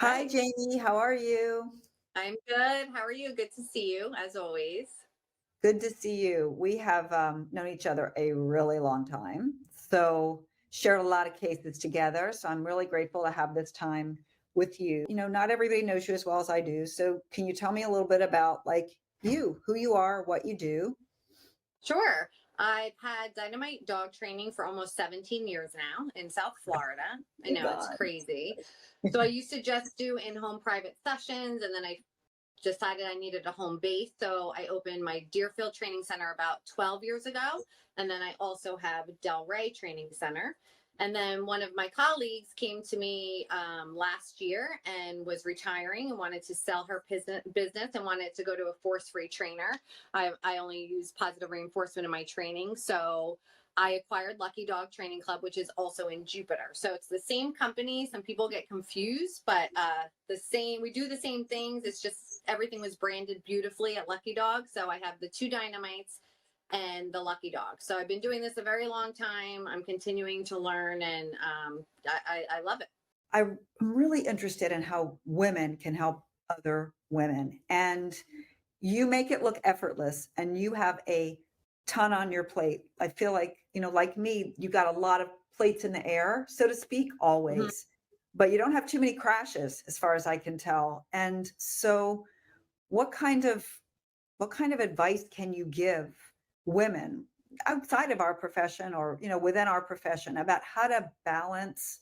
Hi, Hi, Jamie. How are you? I'm good. How are you? Good to see you, as always. Good to see you. We have known each other a really long time, so shared a lot of cases together. So I'm really grateful to have this time with you. Not everybody knows you as well as I do. So can you tell me a little bit about you, who you are, what you do? Sure. I've had dynamite dog training for almost 17 years now in South Florida. I Oh know it's God. crazy. So I used to just do in-home private sessions, and then I decided I needed a home base. So I opened my Deerfield Training Center about 12 years ago. And then I also have Delray Training Center. And then one of my colleagues came to me last year and was retiring and wanted to sell her business and wanted to go to a force-free trainer. I only use positive reinforcement in my training. So I acquired Lucky Dog Training Club, which is also in Jupiter. So it's the same company. Some people get confused, but the same. We do the same things. It's just everything was branded beautifully at Lucky Dog. So I have the two Dynamites and the Lucky Dog. So I've been doing this a very long time. I'm continuing to learn, and I love it. I'm really interested in how women can help other women. And you make it look effortless and you have a ton on your plate. I feel like, like me, you got a lot of plates in the air, so to speak, Mhm. always, but you don't have too many crashes as far as I can tell. And so what kind of what kind of advice can you give women outside of our profession or, within our profession about how to balance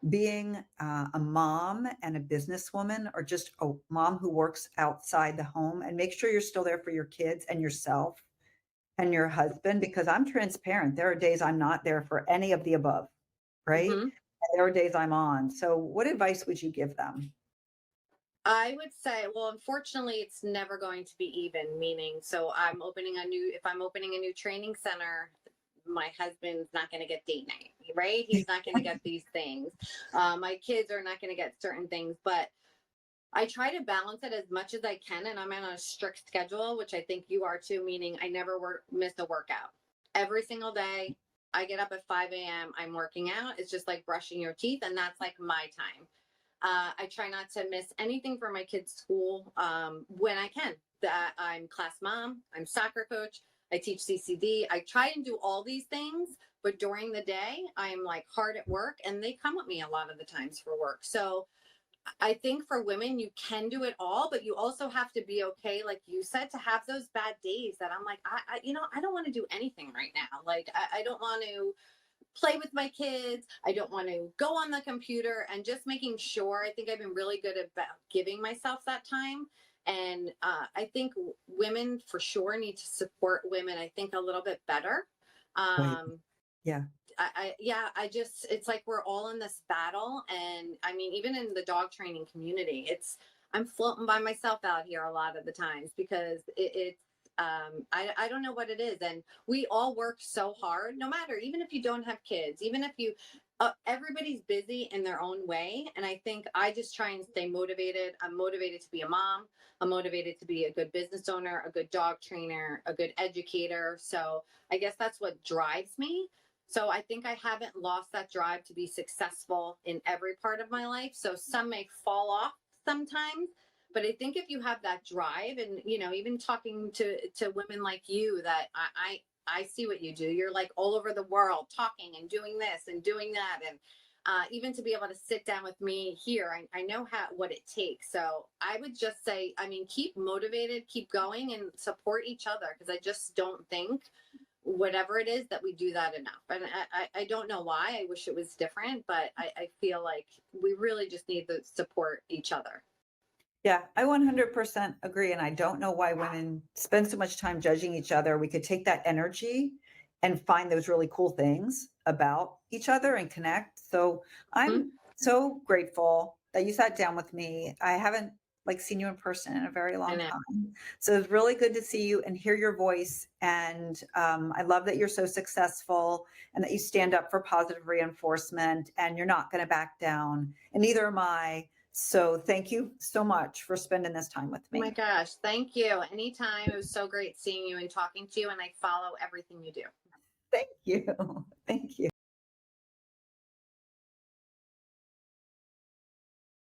being a mom and a businesswoman or just a mom who works outside the home and make sure you're still there for your kids and yourself and your husband because I'm transparent. There are days I'm not there for any of the above, right? Mhm. And there are days I'm on. So what advice would you give them? I would say, well, unfortunately, it's never going to be even, meaning, so if I'm opening a new training center, my husband's not going to get date night, right? He's not going to get these things. My kids are not going to get certain things, but I try to balance it as much as I can. And I'm on a strict schedule, which I think you are too, meaning I never miss a workout. Every single day, I get up at 5 a.m., I'm working out. It's just like brushing your teeth, and that's like my time. I try not to miss anything for my kids' school when I can. That I'm class mom, I'm soccer coach, I teach CCD. I try and do all these things, but during the day, I'm like hard at work, and they come with me a lot of the times for work. So I think for women, you can do it all, but you also have to be okay, like you said, to have those bad days that I'm like, I don't want to do anything right now. Like, I don't want to play with my kids. I don't want to go on the computer, and just making sure. I think I've been really good about giving myself that time. And I think women for sure need to support women, I think, a little bit better. Right. Um, Yeah. yeah, it's like we're all in this battle. And I mean, even in the dog training community, I'm floating by myself out here a lot of the times because I don't know what it is. And we all work so hard, no matter, even if you don't have kids, even if you, everybody's busy in their own way. And I think I just try and stay motivated. I'm motivated to be a mom. I'm motivated to be a good business owner, a good dog trainer, a good educator. So I guess that's what drives me. So I think I haven't lost that drive to be successful in every part of my life. So some may fall off sometimes, but I think if you have that drive, and even talking to women like you, that I see what you do. You're like all over the world talking and doing this and doing that, and even to be able to sit down with me here, I know what it takes. So I would just say, I mean, keep motivated, keep going, and support each other, because I just don't think, whatever it is, that we do that enough. And I don't know why. I wish it was different, but I feel like we really just need to support each other. Yeah, I 100% agree. And I don't know why women spend so much time judging each other. We could take that energy and find those really cool things about each other and connect. So Hmm. I'm so grateful that you sat down with me. I haven't seen you in person in a very I long know. time. So it's really good to see you and hear your voice. And I love that you're so successful and that you stand up for positive reinforcement and you're not going to back down. And neither am I. So thank you so much for spending this time with Oh my me. gosh. Thank you. Anytime. It was so great seeing you and talking to you, and I follow everything you do. Thank you. Thank you.